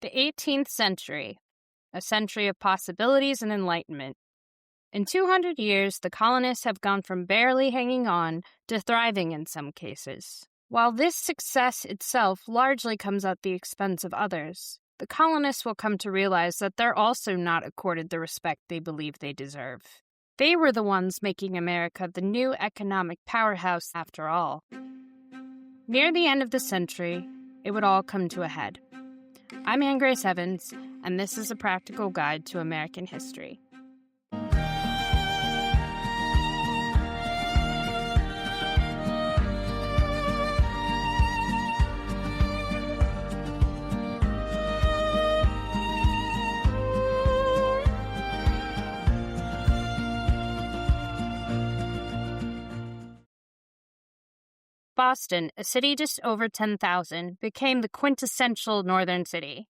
The 18th century, a century of possibilities and enlightenment. In 200 years, the colonists have gone from barely hanging on to thriving in some cases. While this success itself largely comes at the expense of others, the colonists will come to realize that they're also not accorded the respect they believe they deserve. They were the ones making America the new economic powerhouse after all. Near the end of the century, it would all come to a head. I'm Anne Grace Evans, and this is a practical guide to American history. Boston, a city just over 10,000, became the quintessential northern city.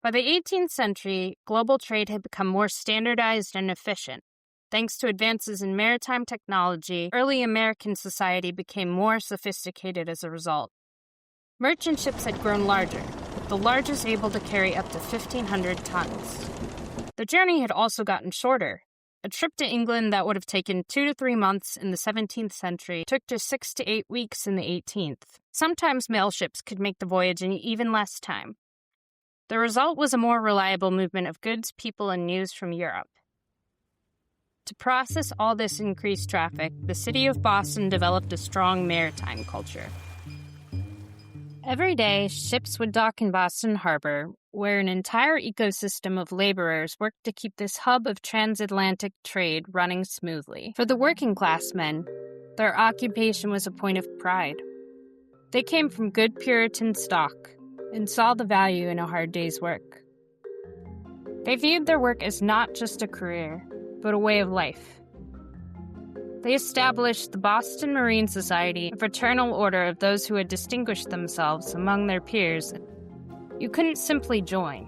By the 18th century, global trade had become more standardized and efficient. Thanks to advances in maritime technology, early American society became more sophisticated as a result. Merchant ships had grown larger, with the largest able to carry up to 1,500 tons. The journey had also gotten shorter. A trip to England that would have taken 2 to 3 months in the 17th century took just 6 to 8 weeks in the 18th. Sometimes mail ships could make the voyage in even less time. The result was a more reliable movement of goods, people, and news from Europe. To process all this increased traffic, the city of Boston developed a strong maritime culture. Every day, ships would dock in Boston Harbor, where an entire ecosystem of laborers worked to keep this hub of transatlantic trade running smoothly. For the working class men, their occupation was a point of pride. They came from good Puritan stock and saw the value in a hard day's work. They viewed their work as not just a career, but a way of life. They established the Boston Marine Society, a fraternal order of those who had distinguished themselves among their peers. You couldn't simply join.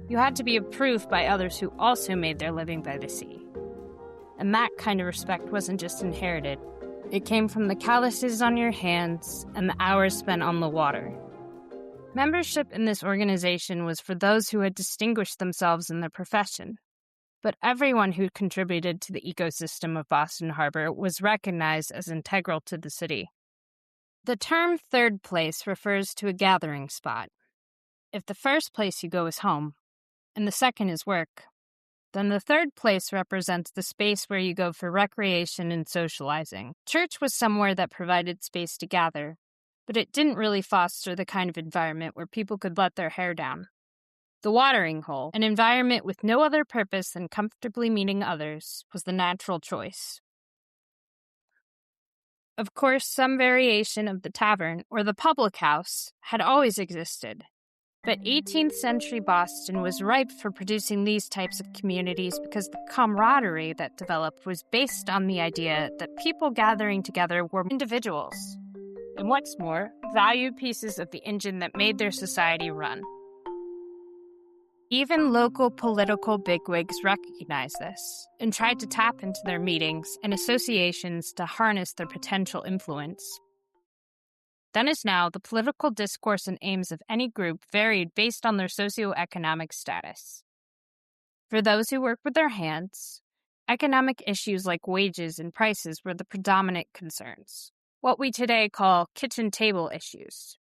You had to be approved by others who also made their living by the sea. And that kind of respect wasn't just inherited. It came from the calluses on your hands and the hours spent on the water. Membership in this organization was for those who had distinguished themselves in their profession. But everyone who contributed to the ecosystem of Boston Harbor was recognized as integral to the city. The term third place refers to a gathering spot. If the first place you go is home, and the second is work, then the third place represents the space where you go for recreation and socializing. Church was somewhere that provided space to gather, but it didn't really foster the kind of environment where people could let their hair down. The watering hole, an environment with no other purpose than comfortably meeting others, was the natural choice. Of course, some variation of the tavern, or the public house, had always existed. But 18th century Boston was ripe for producing these types of communities because the camaraderie that developed was based on the idea that people gathering together were individuals, and what's more, valued pieces of the engine that made their society run. Even local political bigwigs recognized this and tried to tap into their meetings and associations to harness their potential influence. Then as now, the political discourse and aims of any group varied based on their socioeconomic status. For those who work with their hands, economic issues like wages and prices were the predominant concerns, what we today call kitchen table issues.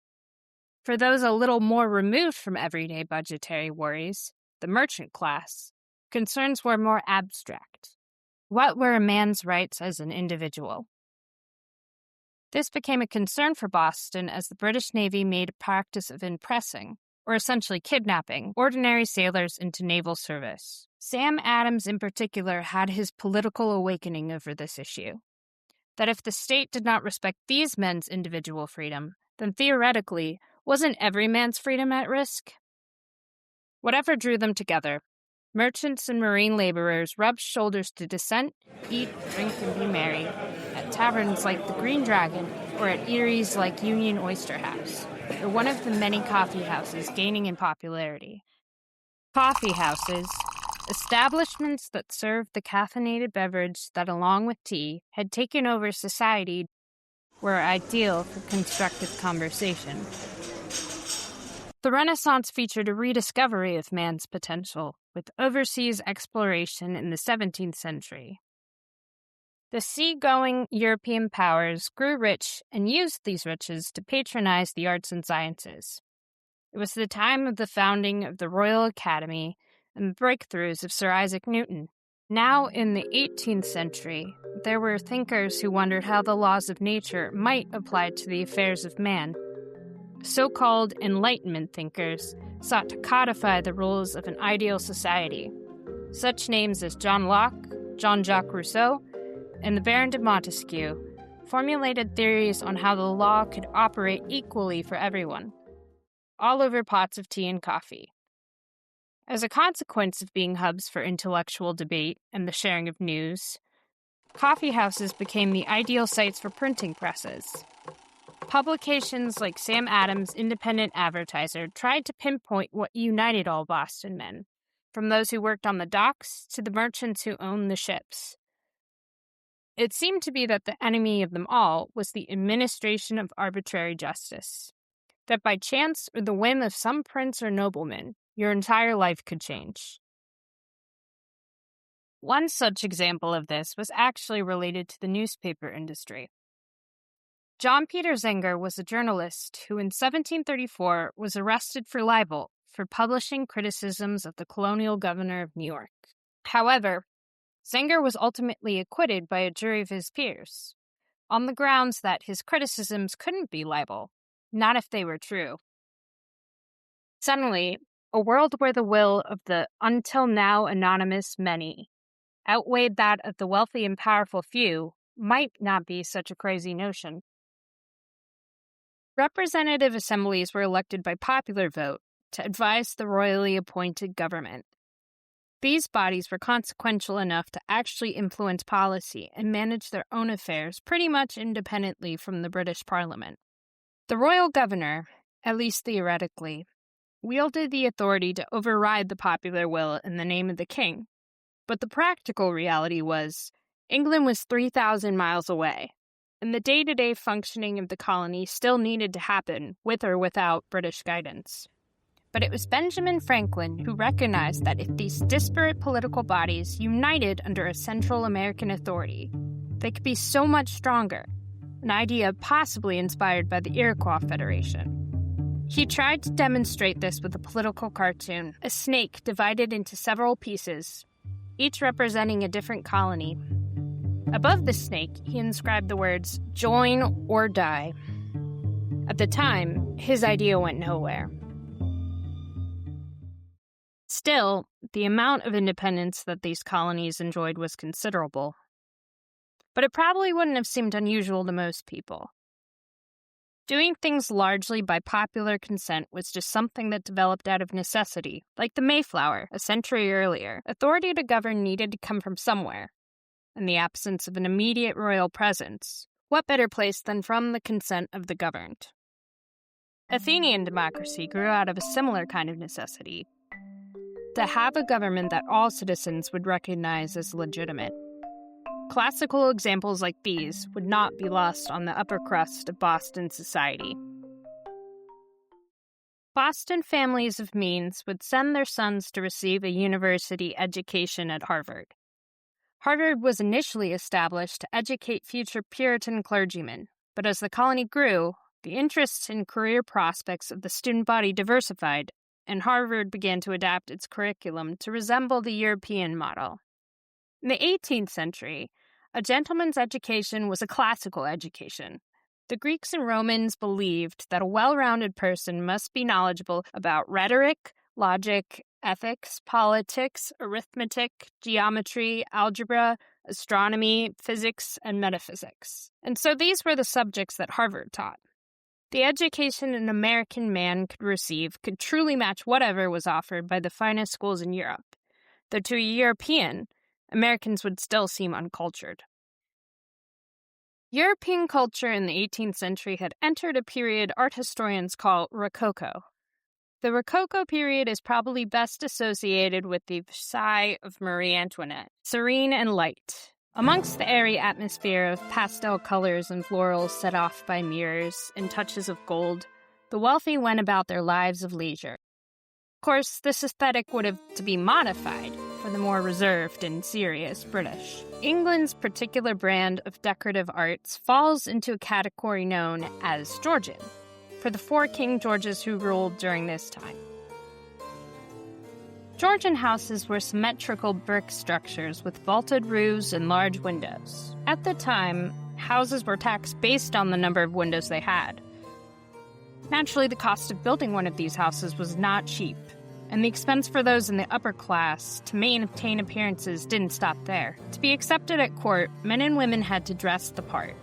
For those a little more removed from everyday budgetary worries, the merchant class, concerns were more abstract. What were a man's rights as an individual? This became a concern for Boston as the British Navy made a practice of impressing, or essentially kidnapping, ordinary sailors into naval service. Sam Adams in particular had his political awakening over this issue, that if the state did not respect these men's individual freedom, then theoretically, wasn't every man's freedom at risk? Whatever drew them together, merchants and marine laborers rubbed shoulders to dissent, eat, drink, and be merry at taverns like the Green Dragon or at eateries like Union Oyster House, or one of the many coffeehouses gaining in popularity. Coffeehouses, establishments that served the caffeinated beverage that, along with tea, had taken over society, were ideal for constructive conversation. The Renaissance featured a rediscovery of man's potential, with overseas exploration in the 17th century. The sea-going European powers grew rich and used these riches to patronize the arts and sciences. It was the time of the founding of the Royal Academy and the breakthroughs of Sir Isaac Newton. Now, in the 18th century, there were thinkers who wondered how the laws of nature might apply to the affairs of man. So-called Enlightenment thinkers sought to codify the rules of an ideal society. Such names as John Locke, Jean-Jacques Rousseau, and the Baron de Montesquieu formulated theories on how the law could operate equally for everyone, all over pots of tea and coffee. As a consequence of being hubs for intellectual debate and the sharing of news, coffeehouses became the ideal sites for printing presses. Publications like Sam Adams' Independent Advertiser tried to pinpoint what united all Boston men, from those who worked on the docks to the merchants who owned the ships. It seemed to be that the enemy of them all was the administration of arbitrary justice, that by chance or the whim of some prince or nobleman, your entire life could change. One such example of this was actually related to the newspaper industry. John Peter Zenger was a journalist who in 1734 was arrested for libel for publishing criticisms of the colonial governor of New York. However, Zenger was ultimately acquitted by a jury of his peers, on the grounds that his criticisms couldn't be libel, not if they were true. Suddenly, a world where the will of the until now anonymous many outweighed that of the wealthy and powerful few might not be such a crazy notion. Representative assemblies were elected by popular vote to advise the royally appointed government. These bodies were consequential enough to actually influence policy and manage their own affairs pretty much independently from the British Parliament. The royal governor, at least theoretically, wielded the authority to override the popular will in the name of the king. But the practical reality was, England was 3,000 miles away, and the day-to-day functioning of the colony still needed to happen with or without British guidance. But it was Benjamin Franklin who recognized that if these disparate political bodies united under a Central American authority, they could be so much stronger, an idea possibly inspired by the Iroquois Federation. He tried to demonstrate this with a political cartoon, a snake divided into several pieces, each representing a different colony. Above the snake, he inscribed the words, "Join or die." At the time, his idea went nowhere. Still, the amount of independence that these colonies enjoyed was considerable. But it probably wouldn't have seemed unusual to most people. Doing things largely by popular consent was just something that developed out of necessity. Like the Mayflower, a century earlier, authority to govern needed to come from somewhere. In the absence of an immediate royal presence, what better place than from the consent of the governed? Athenian democracy grew out of a similar kind of necessity, to have a government that all citizens would recognize as legitimate. Classical examples like these would not be lost on the upper crust of Boston society. Boston families of means would send their sons to receive a university education at Harvard. Harvard was initially established to educate future Puritan clergymen, but as the colony grew, the interests and career prospects of the student body diversified, and Harvard began to adapt its curriculum to resemble the European model. In the 18th century, a gentleman's education was a classical education. The Greeks and Romans believed that a well-rounded person must be knowledgeable about rhetoric, logic, ethics, politics, arithmetic, geometry, algebra, astronomy, physics, and metaphysics. And so these were the subjects that Harvard taught. The education an American man could receive could truly match whatever was offered by the finest schools in Europe, though to a European, Americans would still seem uncultured. European culture in the 18th century had entered a period art historians call Rococo. The Rococo period is probably best associated with the Versailles of Marie Antoinette, serene and light, amongst the airy atmosphere of pastel colors and florals set off by mirrors and touches of gold. The wealthy went about their lives of leisure. Of course, this aesthetic would have to be modified for the more reserved and serious British. England's particular brand of decorative arts falls into a category known as Georgian, for the 4 King Georges who ruled during this time. Georgian houses were symmetrical brick structures with vaulted roofs and large windows. At the time, houses were taxed based on the number of windows they had. Naturally, the cost of building one of these houses was not cheap, and the expense for those in the upper class to maintain appearances didn't stop there. To be accepted at court, men and women had to dress the part.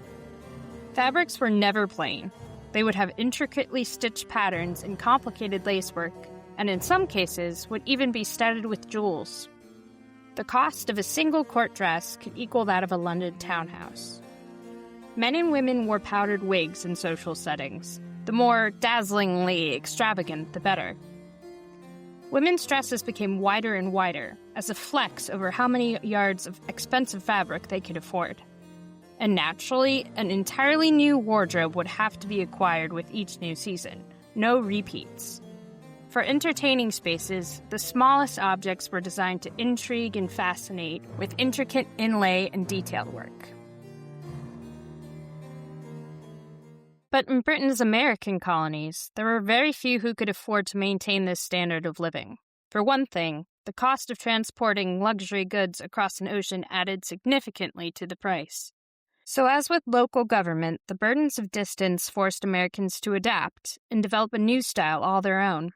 Fabrics were never plain. They would have intricately stitched patterns and complicated lacework, and in some cases would even be studded with jewels. The cost of a single court dress could equal that of a London townhouse. Men and women wore powdered wigs in social settings. The more dazzlingly extravagant, the better. Women's dresses became wider and wider, as a flex over how many yards of expensive fabric they could afford. And naturally, an entirely new wardrobe would have to be acquired with each new season. No repeats. For entertaining spaces, the smallest objects were designed to intrigue and fascinate with intricate inlay and detail work. But in Britain's American colonies, there were very few who could afford to maintain this standard of living. For one thing, the cost of transporting luxury goods across an ocean added significantly to the price. So as with local government, the burdens of distance forced Americans to adapt and develop a new style all their own.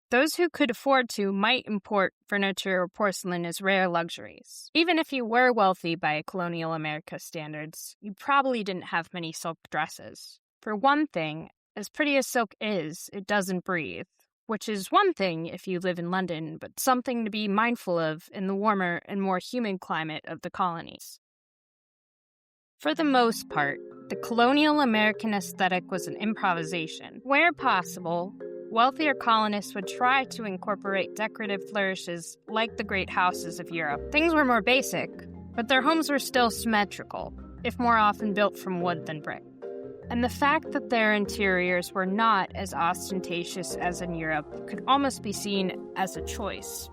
Those who could afford to might import furniture or porcelain as rare luxuries. Even if you were wealthy by colonial America standards, you probably didn't have many silk dresses. For one thing, as pretty as silk is, it doesn't breathe, which is one thing if you live in London, but something to be mindful of in the warmer and more humid climate of the colonies. For the most part, the colonial American aesthetic was an improvisation. Where possible, wealthier colonists would try to incorporate decorative flourishes like the great houses of Europe. Things were more basic, but their homes were still symmetrical, if more often built from wood than brick. And the fact that their interiors were not as ostentatious as in Europe could almost be seen as a choice.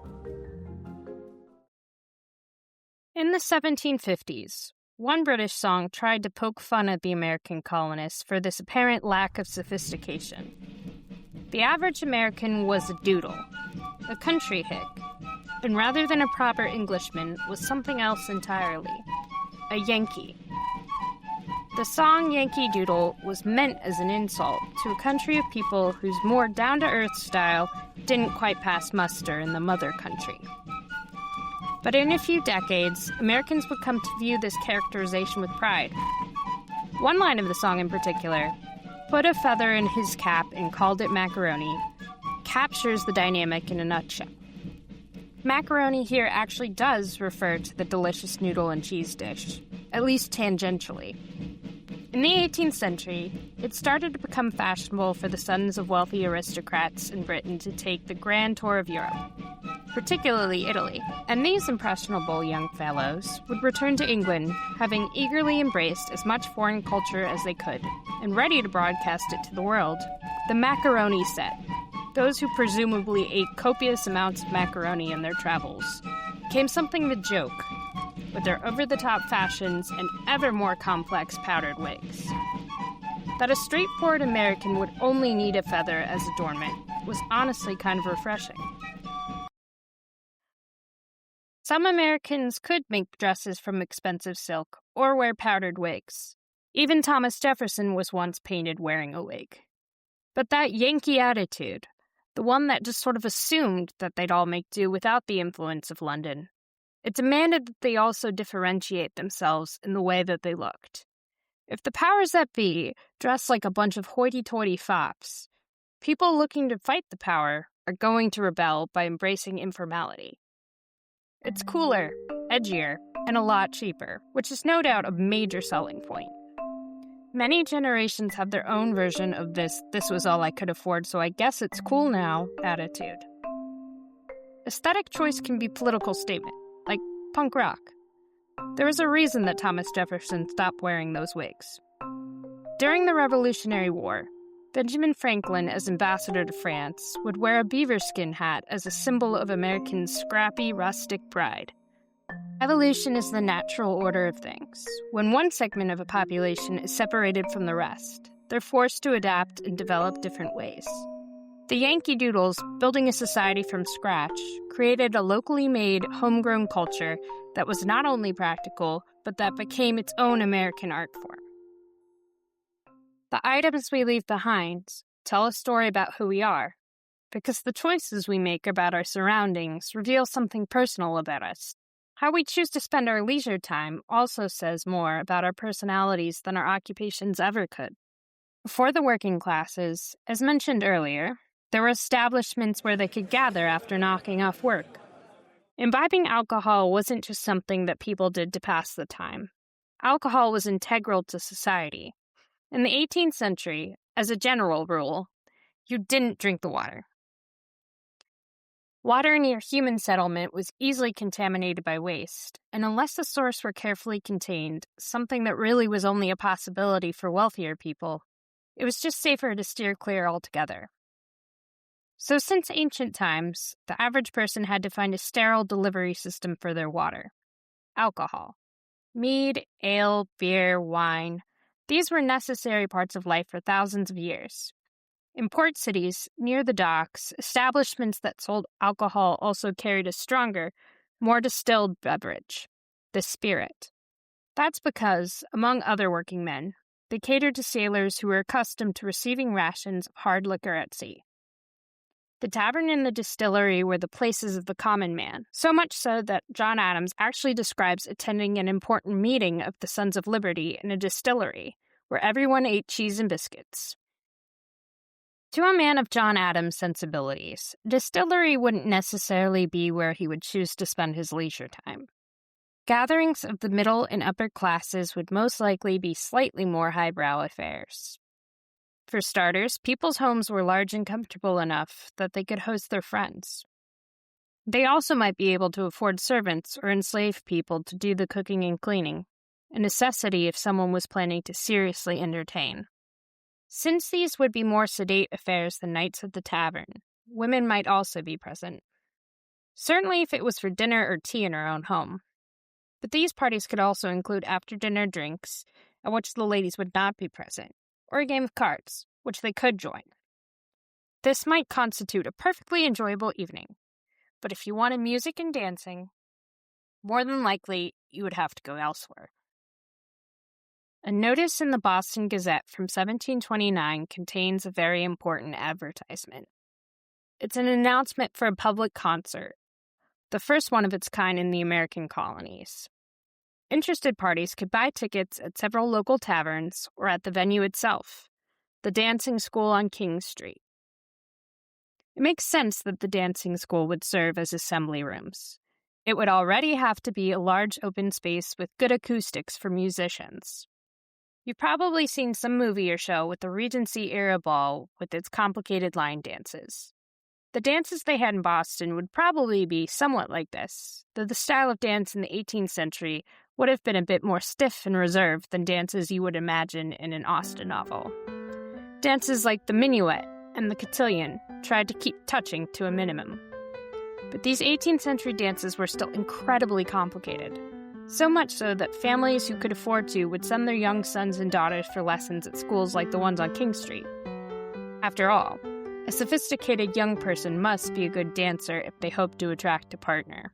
In the 1750s, one British song tried to poke fun at the American colonists for this apparent lack of sophistication. The average American was a doodle, a country hick, and rather than a proper Englishman was something else entirely, a Yankee. The song Yankee Doodle was meant as an insult to a country of people whose more down-to-earth style didn't quite pass muster in the mother country. But in a few decades, Americans would come to view this characterization with pride. One line of the song in particular, "Put a feather in his cap and called it macaroni," captures the dynamic in a nutshell. Macaroni here actually does refer to the delicious noodle and cheese dish, at least tangentially. In the 18th century, it started to become fashionable for the sons of wealthy aristocrats in Britain to take the grand tour of Europe, particularly Italy, and these impressionable young fellows would return to England, having eagerly embraced as much foreign culture as they could, and ready to broadcast it to the world. The macaroni set, those who presumably ate copious amounts of macaroni in their travels, became something to joke, with their over-the-top fashions and ever more complex powdered wigs. That a straightforward American would only need a feather as adornment was honestly kind of refreshing. Some Americans could make dresses from expensive silk or wear powdered wigs. Even Thomas Jefferson was once painted wearing a wig. But that Yankee attitude, the one that just sort of assumed that they'd all make do without the influence of London, it demanded that they also differentiate themselves in the way that they looked. If the powers that be dress like a bunch of hoity-toity fops, people looking to fight the power are going to rebel by embracing informality. It's cooler, edgier, and a lot cheaper, which is no doubt a major selling point. Many generations have their own version of this was all I could afford, so I guess it's cool now attitude. Aesthetic choice can be political statement, like punk rock. There was a reason that Thomas Jefferson stopped wearing those wigs. During the Revolutionary War, Benjamin Franklin, as ambassador to France, would wear a beaver skin hat as a symbol of Americans' scrappy, rustic pride. Evolution is the natural order of things. When one segment of a population is separated from the rest, they're forced to adapt and develop different ways. The Yankee Doodles, building a society from scratch, created a locally made, homegrown culture that was not only practical, but that became its own American art form. The items we leave behind tell a story about who we are, because the choices we make about our surroundings reveal something personal about us. How we choose to spend our leisure time also says more about our personalities than our occupations ever could. Before the working classes, as mentioned earlier, there were establishments where they could gather after knocking off work. Imbibing alcohol wasn't just something that people did to pass the time. Alcohol was integral to society. In the 18th century, as a general rule, you didn't drink the water. Water near human settlement was easily contaminated by waste, and unless the source were carefully contained, something that really was only a possibility for wealthier people, it was just safer to steer clear altogether. So since ancient times, the average person had to find a sterile delivery system for their water. Alcohol. Mead, ale, beer, wine. These were necessary parts of life for thousands of years. In port cities, near the docks, establishments that sold alcohol also carried a stronger, more distilled beverage, the spirit. That's because, among other working men, they catered to sailors who were accustomed to receiving rations of hard liquor at sea. The tavern and the distillery were the places of the common man, so much so that John Adams actually describes attending an important meeting of the Sons of Liberty in a distillery, where everyone ate cheese and biscuits. To a man of John Adams' sensibilities, a distillery wouldn't necessarily be where he would choose to spend his leisure time. Gatherings of the middle and upper classes would most likely be slightly more highbrow affairs. For starters, people's homes were large and comfortable enough that they could host their friends. They also might be able to afford servants or enslaved people to do the cooking and cleaning, a necessity if someone was planning to seriously entertain. Since these would be more sedate affairs than nights at the tavern, women might also be present. Certainly if it was for dinner or tea in her own home. But these parties could also include after-dinner drinks, at which the ladies would not be present, or a game of cards, which they could join. This might constitute a perfectly enjoyable evening, but if you wanted music and dancing, more than likely you would have to go elsewhere. A notice in the Boston Gazette from 1729 contains a very important advertisement. It's an announcement for a public concert, the first one of its kind in the American colonies. Interested parties could buy tickets at several local taverns or at the venue itself, the dancing school on King Street. It makes sense that the dancing school would serve as assembly rooms. It would already have to be a large open space with good acoustics for musicians. You've probably seen some movie or show with the Regency-era ball with its complicated line dances. The dances they had in Boston would probably be somewhat like this, though the style of dance in the 18th century would have been a bit more stiff and reserved than dances you would imagine in an Austen novel. Dances like the minuet and the cotillion tried to keep touching to a minimum. But these 18th century dances were still incredibly complicated. So much so that families who could afford to would send their young sons and daughters for lessons at schools like the ones on King Street. After all, a sophisticated young person must be a good dancer if they hope to attract a partner.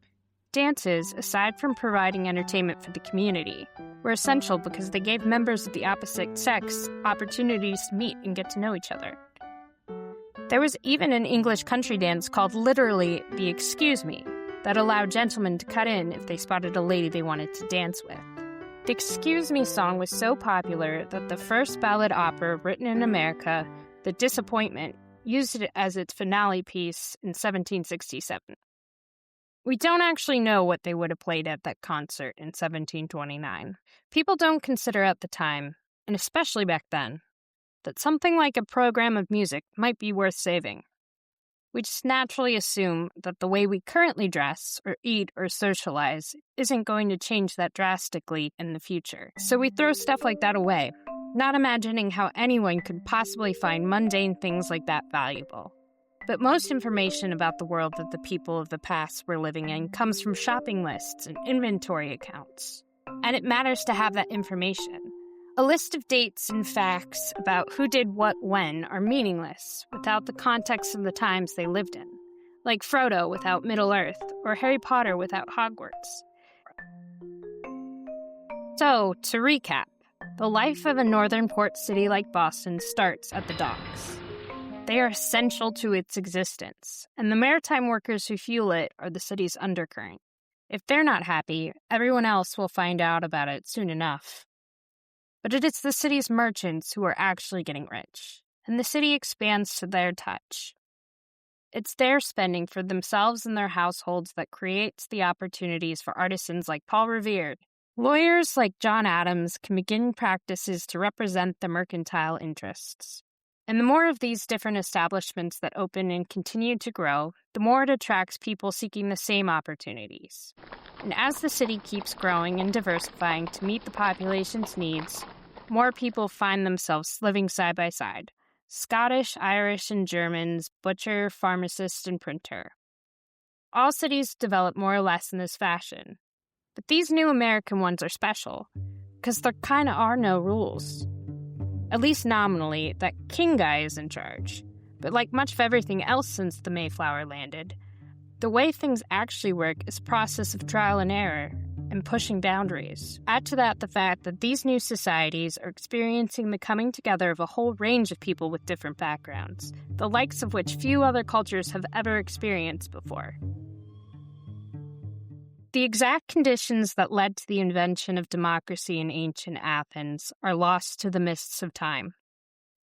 Dances, aside from providing entertainment for the community, were essential because they gave members of the opposite sex opportunities to meet and get to know each other. There was even an English country dance called literally the Excuse Me, that allowed gentlemen to cut in if they spotted a lady they wanted to dance with. The Excuse Me song was so popular that the first ballad opera written in America, The Disappointment, used it as its finale piece in 1767. We don't actually know what they would have played at that concert in 1729. People don't consider at the time, and especially back then, that something like a program of music might be worth saving. We just naturally assume that the way we currently dress or eat or socialize isn't going to change that drastically in the future. So we throw stuff like that away. not imagining how anyone could possibly find mundane things like that valuable. But most information about the world that the people of the past were living in comes from shopping lists and inventory accounts. And it matters to have that information. A list of dates and facts about who did what when are meaningless without the context of the times they lived in, like Frodo without Middle-earth or Harry Potter without Hogwarts. So, to recap, the life of a northern port city like Boston starts at the docks. They are essential to its existence, and the maritime workers who fuel it are the city's undercurrent. If they're not happy, everyone else will find out about it soon enough. But it is the city's merchants who are actually getting rich, and the city expands to their touch. It's their spending for themselves and their households that creates the opportunities for artisans like Paul Revere. Lawyers like John Adams can begin practices to represent the mercantile interests. And the more of these different establishments that open and continue to grow, the more it attracts people seeking the same opportunities. And as the city keeps growing and diversifying to meet the population's needs, more people find themselves living side by side. Scottish, Irish, and Germans, butcher, pharmacist, and printer. All cities develop more or less in this fashion. But these new American ones are special, because there kinda are no rules. At least nominally, that king guy is in charge. But like much of everything else since the Mayflower landed, the way things actually work is a process of trial and error and pushing boundaries. Add to that the fact that these new societies are experiencing the coming together of a whole range of people with different backgrounds, the likes of which few other cultures have ever experienced before. The exact conditions that led to the invention of democracy in ancient Athens are lost to the mists of time.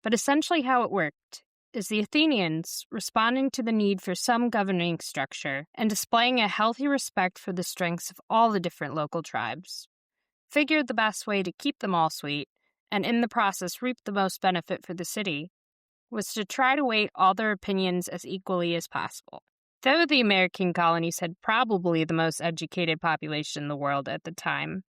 But essentially how it worked is the Athenians, responding to the need for some governing structure and displaying a healthy respect for the strengths of all the different local tribes, figured the best way to keep them all sweet, and in the process reap the most benefit for the city, was to try to weight all their opinions as equally as possible. Though the American colonies had probably the most educated population in the world at the time,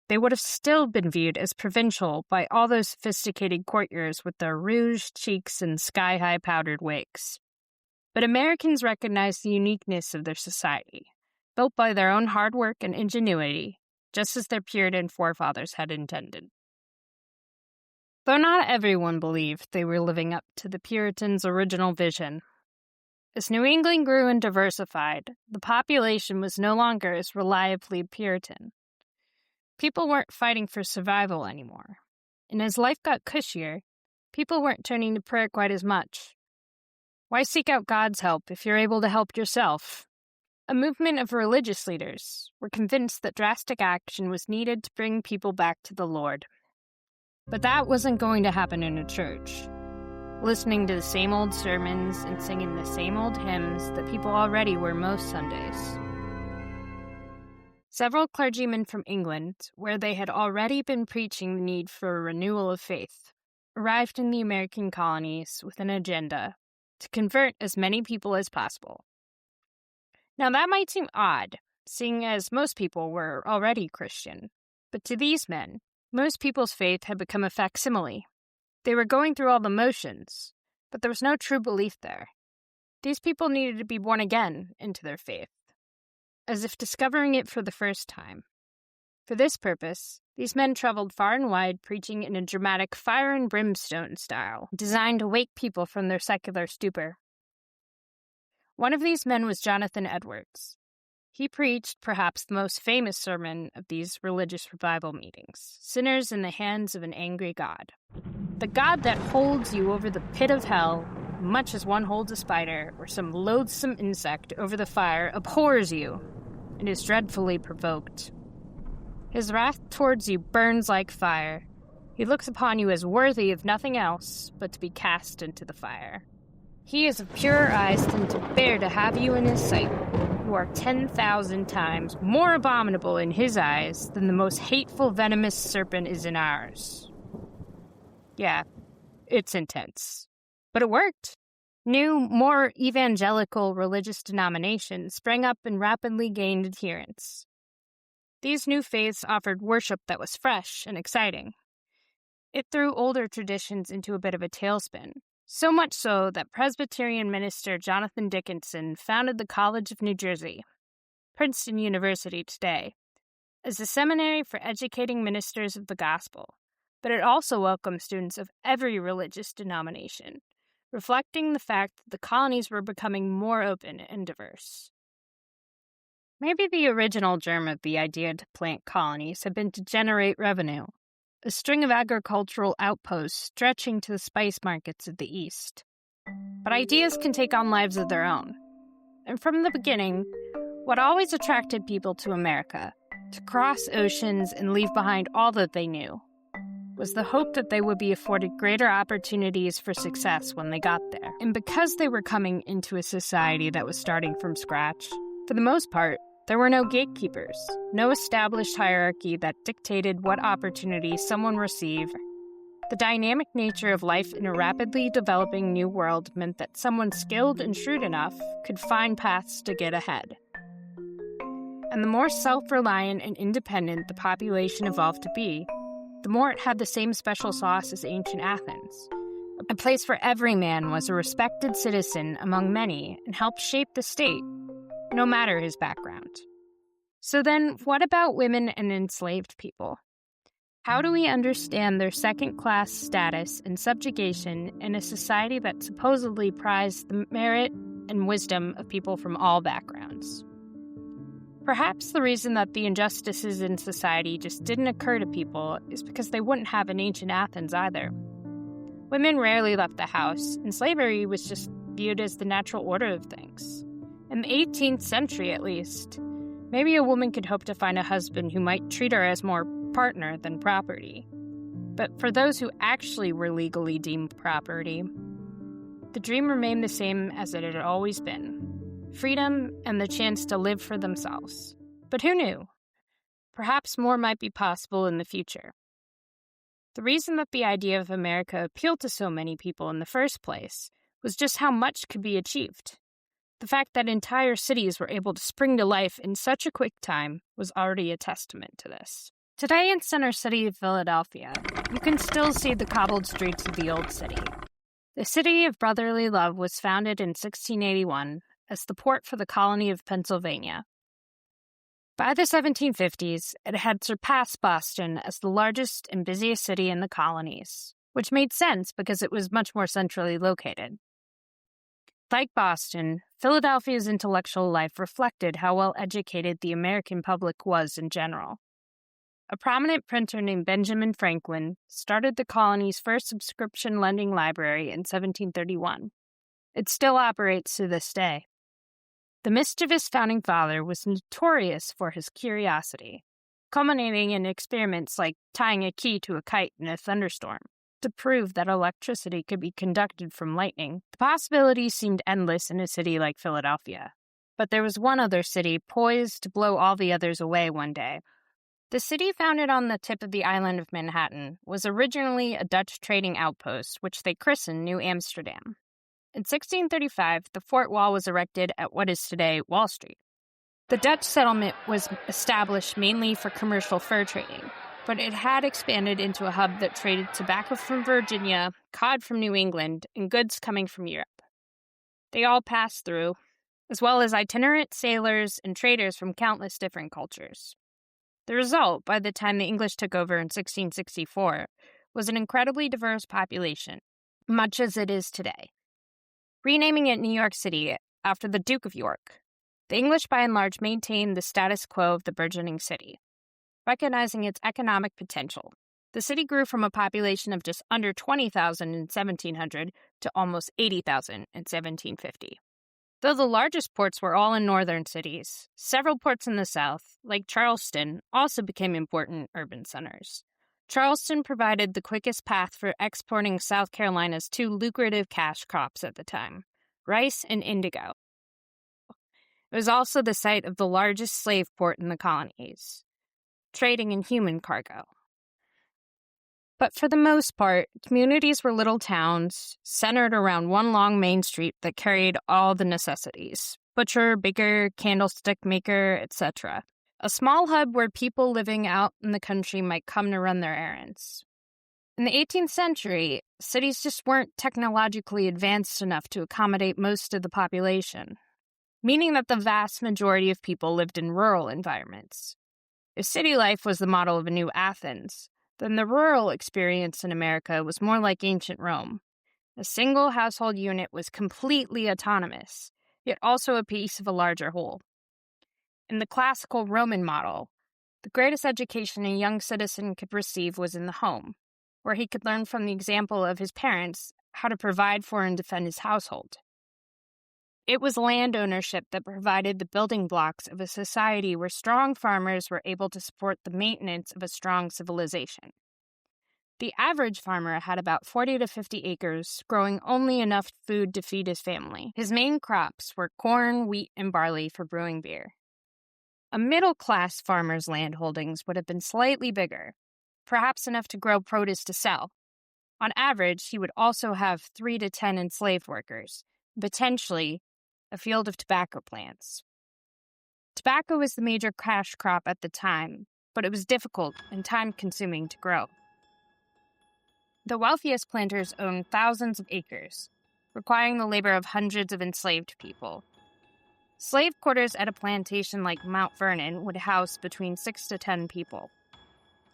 they would have still been viewed as provincial by all those sophisticated courtiers with their rouged cheeks and sky-high powdered wigs. But Americans recognized the uniqueness of their society, built by their own hard work and ingenuity, just as their Puritan forefathers had intended. Though not everyone believed they were living up to the Puritans' original vision, as New England grew and diversified, the population was no longer as reliably Puritan. People weren't fighting for survival anymore. And as life got cushier, people weren't turning to prayer quite as much. Why seek out God's help if you're able to help yourself? A movement of religious leaders were convinced that drastic action was needed to bring people back to the Lord. But that wasn't going to happen in a church, listening to the same old sermons and singing the same old hymns that people already were most Sundays. Several clergymen from England, where they had already been preaching the need for a renewal of faith, arrived in the American colonies with an agenda to convert as many people as possible. Now that might seem odd, seeing as most people were already Christian, but to these men, most people's faith had become a facsimile. They were going through all the motions, but there was no true belief there. These people needed to be born again into their faith, as if discovering it for the first time. For this purpose, these men traveled far and wide preaching in a dramatic fire and brimstone style, designed to wake people from their secular stupor. One of these men was Jonathan Edwards. He preached perhaps the most famous sermon of these religious revival meetings, Sinners in the Hands of an Angry God. The God that holds you over the pit of hell, much as one holds a spider or some loathsome insect over the fire, abhors you and is dreadfully provoked. His wrath towards you burns like fire. He looks upon you as worthy of nothing else but to be cast into the fire. He is of purer eyes than to bear to have you in his sight. You are 10,000 times more abominable in his eyes than the most hateful venomous serpent is in ours. Yeah, it's intense. But it worked. New, more evangelical religious denominations sprang up and rapidly gained adherents. These new faiths offered worship that was fresh and exciting. It threw older traditions into a bit of a tailspin, so much so that Presbyterian minister Jonathan Dickinson founded the College of New Jersey, Princeton University today, as a seminary for educating ministers of the gospel, but it also welcomed students of every religious denomination, reflecting the fact that the colonies were becoming more open and diverse. Maybe the original germ of the idea to plant colonies had been to generate revenue, a string of agricultural outposts stretching to the spice markets of the East. But ideas can take on lives of their own. And from the beginning, what always attracted people to America, to cross oceans and leave behind all that they knew, was the hope that they would be afforded greater opportunities for success when they got there. And because they were coming into a society that was starting from scratch, for the most part, there were no gatekeepers, no established hierarchy that dictated what opportunities someone received. The dynamic nature of life in a rapidly developing new world meant that someone skilled and shrewd enough could find paths to get ahead. And the more self-reliant and independent the population evolved to be, the more it had the same special sauce as ancient Athens, a place where every man was a respected citizen among many and helped shape the state, no matter his background. So then, what about women and enslaved people? How do we understand their second-class status and subjugation in a society that supposedly prized the merit and wisdom of people from all backgrounds? Perhaps the reason that the injustices in society just didn't occur to people is because they wouldn't have in ancient Athens either. Women rarely left the house, and slavery was just viewed as the natural order of things. In the 18th century, at least, maybe a woman could hope to find a husband who might treat her as more partner than property. But for those who actually were legally deemed property, the dream remained the same as it had always been: freedom and the chance to live for themselves. But who knew? Perhaps more might be possible in the future. The reason that the idea of America appealed to so many people in the first place was just how much could be achieved. The fact that entire cities were able to spring to life in such a quick time was already a testament to this. Today in Center City of Philadelphia, you can still see the cobbled streets of the old city. The City of Brotherly Love was founded in 1681 as the port for the colony of Pennsylvania. By the 1750s, it had surpassed Boston as the largest and busiest city in the colonies, which made sense because it was much more centrally located. Like Boston, Philadelphia's intellectual life reflected how well educated the American public was in general. A prominent printer named Benjamin Franklin started the colony's first subscription lending library in 1731. It still operates to this day. The mischievous founding father was notorious for his curiosity, culminating in experiments like tying a key to a kite in a thunderstorm to prove that electricity could be conducted from lightning. The possibilities seemed endless in a city like Philadelphia. But there was one other city poised to blow all the others away one day. The city, founded on the tip of the island of Manhattan, was originally a Dutch trading outpost, which they christened New Amsterdam. In 1635, the fort wall was erected at what is today Wall Street. The Dutch settlement was established mainly for commercial fur trading, but it had expanded into a hub that traded tobacco from Virginia, cod from New England, and goods coming from Europe. They all passed through, as well as itinerant sailors and traders from countless different cultures. The result, by the time the English took over in 1664, was an incredibly diverse population, much as it is today. Renaming it New York City after the Duke of York, the English by and large maintained the status quo of the burgeoning city. Recognizing its economic potential, the city grew from a population of just under 20,000 in 1700 to almost 80,000 in 1750. Though the largest ports were all in northern cities, several ports in the south, like Charleston, also became important urban centers. Charleston provided the quickest path for exporting South Carolina's two lucrative cash crops at the time, rice and indigo. It was also the site of the largest slave port in the colonies, trading in human cargo. But for the most part, communities were little towns centered around one long main street that carried all the necessities: butcher, baker, candlestick maker, etc. A small hub where people living out in the country might come to run their errands. In the 18th century, cities just weren't technologically advanced enough to accommodate most of the population, meaning that the vast majority of people lived in rural environments. If city life was the model of a new Athens, then the rural experience in America was more like ancient Rome. A single household unit was completely autonomous, yet also a piece of a larger whole. In the classical Roman model, the greatest education a young citizen could receive was in the home, where he could learn from the example of his parents how to provide for and defend his household. It was land ownership that provided the building blocks of a society where strong farmers were able to support the maintenance of a strong civilization. The average farmer had about 40 to 50 acres, growing only enough food to feed his family. His main crops were corn, wheat, and barley for brewing beer. A middle-class farmer's land holdings would have been slightly bigger, perhaps enough to grow produce to sell. On average, he would also have 3 to 10 enslaved workers, potentially a field of tobacco plants. Tobacco was the major cash crop at the time, but it was difficult and time-consuming to grow. The wealthiest planters owned thousands of acres, requiring the labor of hundreds of enslaved people. Slave quarters at a plantation like Mount Vernon would house between 6 to 10 people.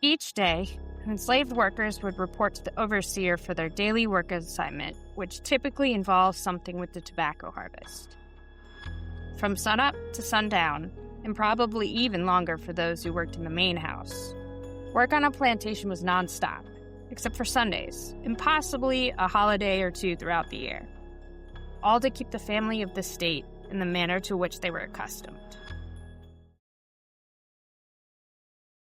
Each day, enslaved workers would report to the overseer for their daily work assignment, which typically involved something with the tobacco harvest. From sunup to sundown, and probably even longer for those who worked in the main house, work on a plantation was nonstop, except for Sundays, and possibly a holiday or two throughout the year, all to keep the family of the state in the manner to which they were accustomed.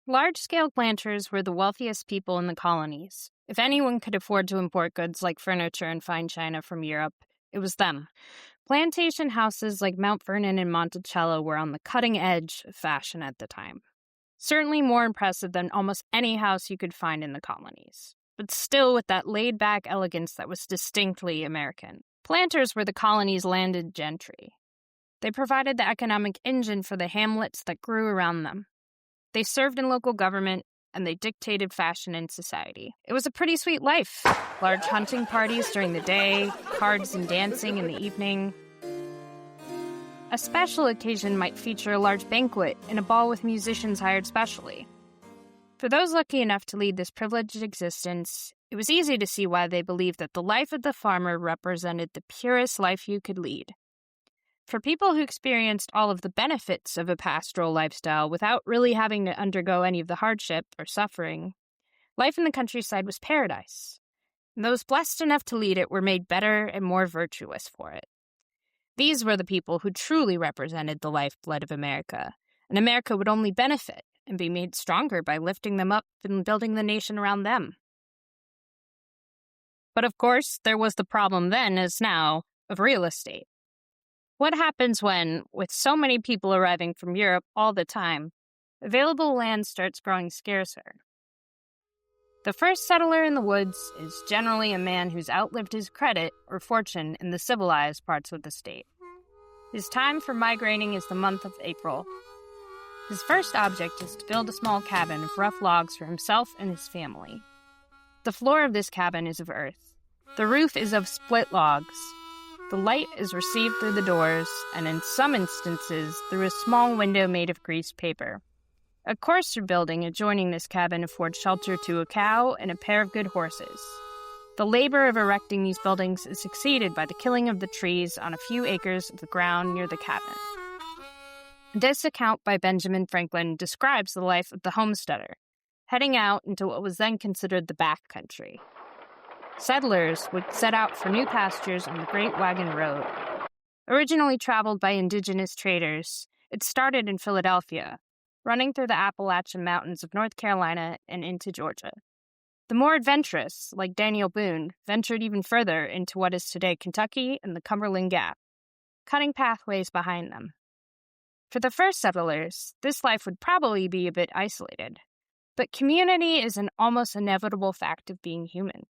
Large-scale planters were the wealthiest people in the colonies. If anyone could afford to import goods like furniture and fine china from Europe, it was them. Plantation houses like Mount Vernon and Monticello were on the cutting edge of fashion at the time. Certainly more impressive than almost any house you could find in the colonies, but still with that laid-back elegance that was distinctly American. Planters were the colony's landed gentry. They provided the economic engine for the hamlets that grew around them. They served in local government, and they dictated fashion in society. It was a pretty sweet life. Large hunting parties during the day, cards and dancing in the evening. A special occasion might feature a large banquet and a ball with musicians hired specially. For those lucky enough to lead this privileged existence, it was easy to see why they believed that the life of the farmer represented the purest life you could lead. For people who experienced all of the benefits of a pastoral lifestyle without really having to undergo any of the hardship or suffering, life in the countryside was paradise. And those blessed enough to lead it were made better and more virtuous for it. These were the people who truly represented the lifeblood of America, and America would only benefit and be made stronger by lifting them up and building the nation around them. But of course, there was the problem then, as now, of real estate. What happens when, with so many people arriving from Europe all the time, available land starts growing scarcer? The first settler in the woods is generally a man who's outlived his credit or fortune in the civilized parts of the state. His time for migrating is the month of April. His first object is to build a small cabin of rough logs for himself and his family. The floor of this cabin is of earth. The roof is of split logs. The light is received through the doors, and in some instances, through a small window made of greased paper. A coarser building adjoining this cabin affords shelter to a cow and a pair of good horses. The labor of erecting these buildings is succeeded by the killing of the trees on a few acres of the ground near the cabin. This account by Benjamin Franklin describes the life of the homesteader, heading out into what was then considered the back country. Settlers would set out for new pastures on the Great Wagon Road. Originally traveled by indigenous traders, it started in Philadelphia, running through the Appalachian Mountains of North Carolina and into Georgia. The more adventurous, like Daniel Boone, ventured even further into what is today Kentucky and the Cumberland Gap, cutting pathways behind them. For the first settlers, this life would probably be a bit isolated, but community is an almost inevitable fact of being human.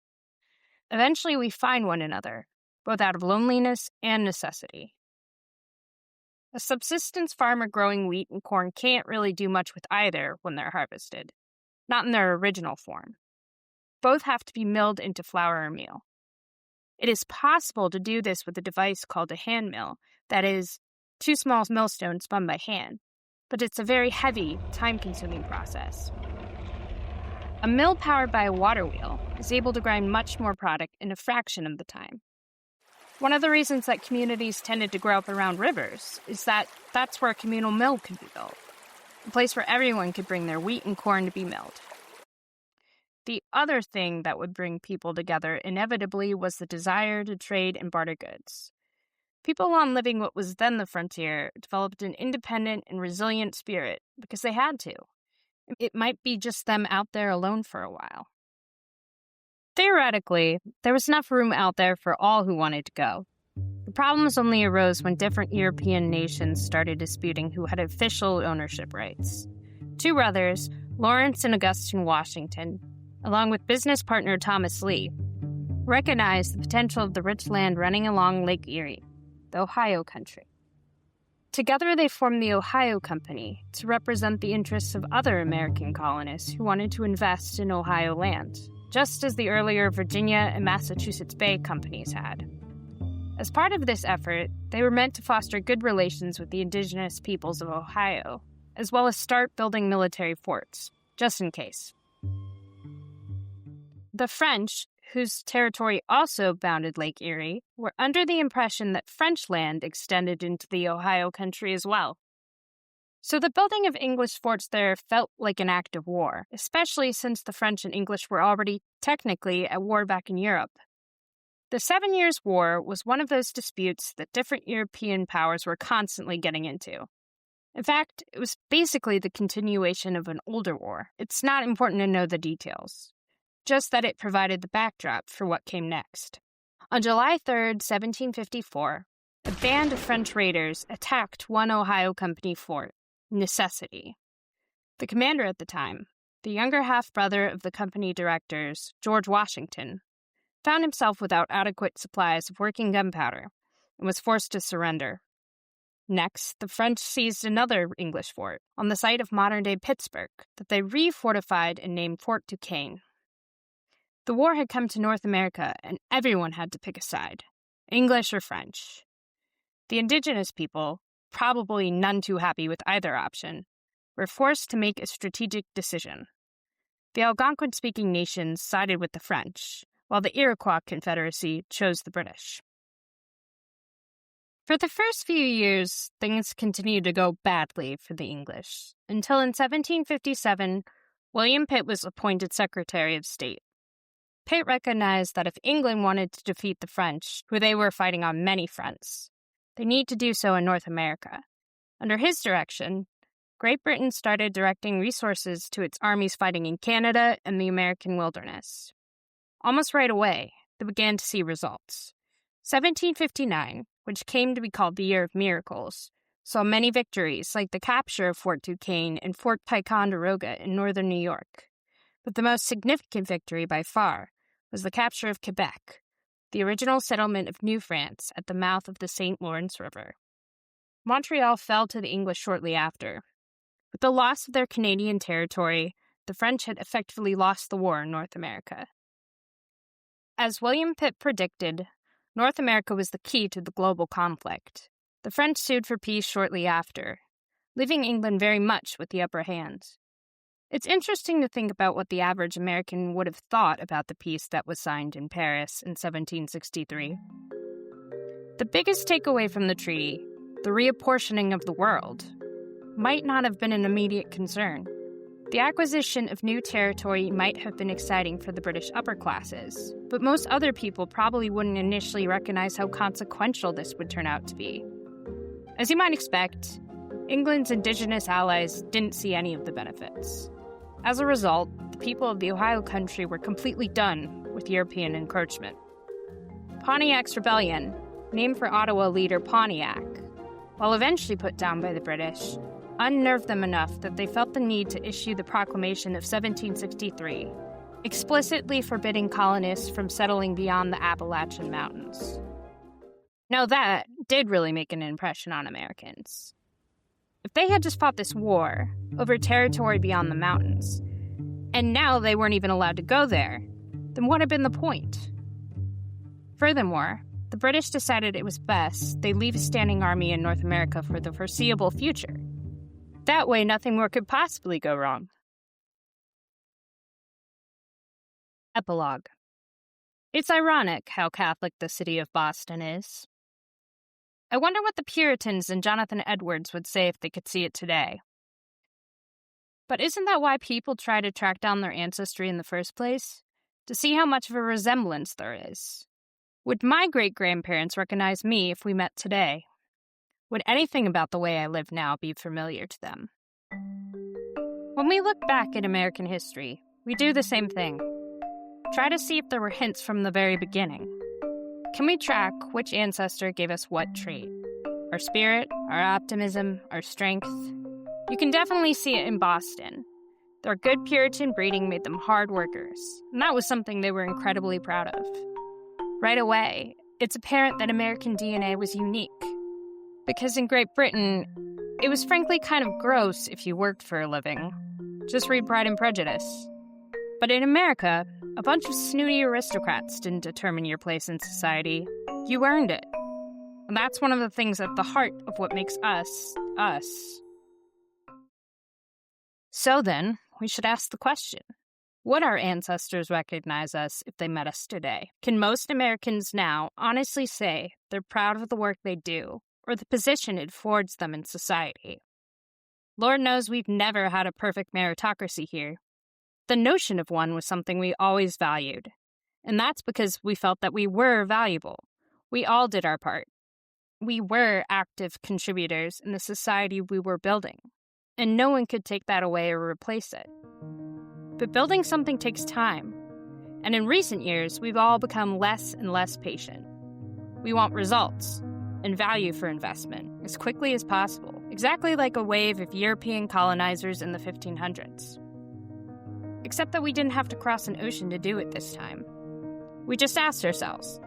Eventually, we find one another, both out of loneliness and necessity. A subsistence farmer growing wheat and corn can't really do much with either when they're harvested, not in their original form. both have to be milled into flour or meal. It is possible to do this with a device called a hand mill, that is, 2 small millstones spun by hand, but it's a very heavy, time-consuming process. A mill powered by a water wheel is able to grind much more product in a fraction of the time. One of the reasons that communities tended to grow up around rivers is that that's where a communal mill could be built, a place where everyone could bring their wheat and corn to be milled. The other thing that would bring people together inevitably was the desire to trade and barter goods. People on living what was then the frontier developed an independent and resilient spirit because they had to. It might be just them out there alone for a while. Theoretically, there was enough room out there for all who wanted to go. The problems only arose when different European nations started disputing who had official ownership rights. 2 brothers, Lawrence and Augustine Washington, along with business partner Thomas Lee, recognized the potential of the rich land running along Lake Erie, the Ohio country. Together they formed the Ohio Company to represent the interests of other American colonists who wanted to invest in Ohio land, just as the earlier Virginia and Massachusetts Bay companies had. As part of this effort, they were meant to foster good relations with the indigenous peoples of Ohio, as well as start building military forts, just in case. The French, whose territory also bounded Lake Erie, were under the impression that French land extended into the Ohio country as well. So the building of English forts there felt like an act of war, especially since the French and English were already technically at war back in Europe. The 7 Years' War was one of those disputes that different European powers were constantly getting into. In fact, it was basically the continuation of an older war. It's not important to know the details, just that it provided the backdrop for what came next. On July 3rd, 1754, a band of French raiders attacked one Ohio Company fort, Necessity. The commander at the time, the younger half-brother of the company directors, George Washington, found himself without adequate supplies of working gunpowder and was forced to surrender. Next, the French seized another English fort on the site of modern-day Pittsburgh that they refortified and named Fort Duquesne. The war had come to North America, and everyone had to pick a side, English or French. The indigenous people, probably none too happy with either option, were forced to make a strategic decision. The Algonquin-speaking nations sided with the French, while the Iroquois Confederacy chose the British. For the first few years, things continued to go badly for the English, until in 1757, William Pitt was appointed Secretary of State. Pitt recognized that if England wanted to defeat the French, who they were fighting on many fronts, they need to do so in North America. Under his direction, Great Britain started directing resources to its armies fighting in Canada and the American wilderness. Almost right away, they began to see results. 1759, which came to be called the Year of Miracles, saw many victories like the capture of Fort Duquesne and Fort Ticonderoga in northern New York. But the most significant victory by far was the capture of Quebec, the original settlement of New France at the mouth of the St. Lawrence River. Montreal fell to the English shortly after. With the loss of their Canadian territory, the French had effectively lost the war in North America. As William Pitt predicted, North America was the key to the global conflict. The French sued for peace shortly after, leaving England very much with the upper hand. It's interesting to think about what the average American would have thought about the peace that was signed in Paris in 1763. The biggest takeaway from the treaty, the reapportioning of the world, might not have been an immediate concern. The acquisition of new territory might have been exciting for the British upper classes, but most other people probably wouldn't initially recognize how consequential this would turn out to be. As you might expect, England's indigenous allies didn't see any of the benefits. As a result, the people of the Ohio country were completely done with European encroachment. Pontiac's rebellion, named for Ottawa leader Pontiac, while eventually put down by the British, unnerved them enough that they felt the need to issue the Proclamation of 1763, explicitly forbidding colonists from settling beyond the Appalachian Mountains. Now that did really make an impression on Americans. If they had just fought this war over territory beyond the mountains, and now they weren't even allowed to go there, then what had been the point? Furthermore, the British decided it was best they leave a standing army in North America for the foreseeable future. That way, nothing more could possibly go wrong. Epilogue. It's ironic how Catholic the city of Boston is. I wonder what the Puritans and Jonathan Edwards would say if they could see it today. But isn't that why people try to track down their ancestry in the first place? To see how much of a resemblance there is. Would my great-grandparents recognize me if we met today? Would anything about the way I live now be familiar to them? When we look back at American history, we do the same thing. Try to see if there were hints from the very beginning. Can we track which ancestor gave us what trait? Our spirit, our optimism, our strength? You can definitely see it in Boston. Their good Puritan breeding made them hard workers, and that was something they were incredibly proud of. Right away, it's apparent that American DNA was unique. Because in Great Britain, it was frankly kind of gross if you worked for a living. Just read Pride and Prejudice. But in America, a bunch of snooty aristocrats didn't determine your place in society. You earned it. And that's one of the things at the heart of what makes us, us. So then, we should ask the question. Would our ancestors recognize us if they met us today? Can most Americans now honestly say they're proud of the work they do or the position it affords them in society? Lord knows we've never had a perfect meritocracy here. The notion of one was something we always valued, and that's because we felt that we were valuable. We all did our part. We were active contributors in the society we were building, and no one could take that away or replace it. But building something takes time, and in recent years, we've all become less and less patient. We want results and value for investment as quickly as possible, exactly like a wave of European colonizers in the 1500s. Except that we didn't have to cross an ocean to do it this time. We just asked ourselves,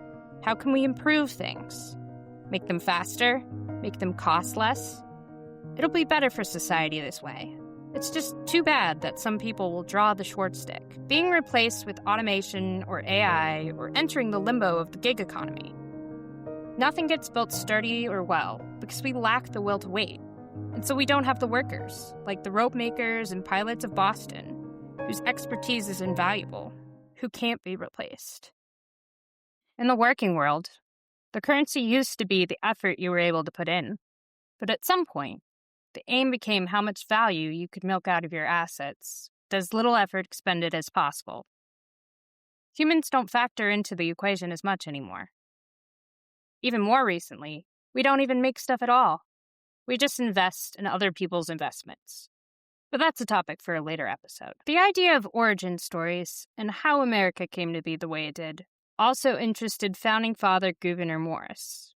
how can we improve things? Make them faster? Make them cost less? It'll be better for society this way. It's just too bad that some people will draw the short stick, being replaced with automation or AI or entering the limbo of the gig economy. Nothing gets built sturdy or well because we lack the will to wait, and so we don't have the workers, like the rope makers and pilots of Boston, whose expertise is invaluable, who can't be replaced. In the working world, the currency used to be the effort you were able to put in, but at some point, the aim became how much value you could milk out of your assets with as little effort expended as possible. Humans don't factor into the equation as much anymore. Even more recently, we don't even make stuff at all. We just invest in other people's investments. But that's a topic for a later episode. The idea of origin stories and how America came to be the way it did also interested founding father Gouverneur Morris.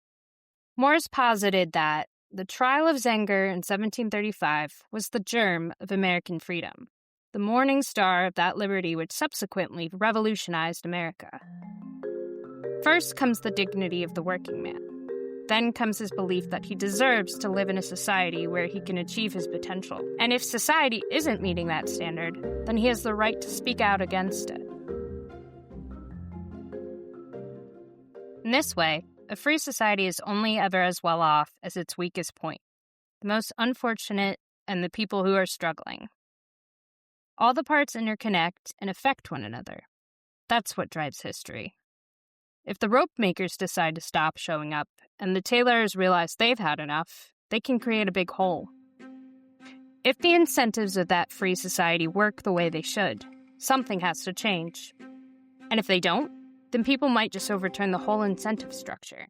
Morris posited that the trial of Zenger in 1735 was the germ of American freedom, the morning star of that liberty which subsequently revolutionized America. First comes the dignity of the working man. Then comes his belief that he deserves to live in a society where he can achieve his potential. And if society isn't meeting that standard, then he has the right to speak out against it. In this way, a free society is only ever as well off as its weakest point, the most unfortunate and the people who are struggling. All the parts interconnect and affect one another. That's what drives history. If the rope makers decide to stop showing up and the tailors realize they've had enough, they can create a big hole. If the incentives of that free society work the way they should, something has to change. And if they don't, then people might just overturn the whole incentive structure.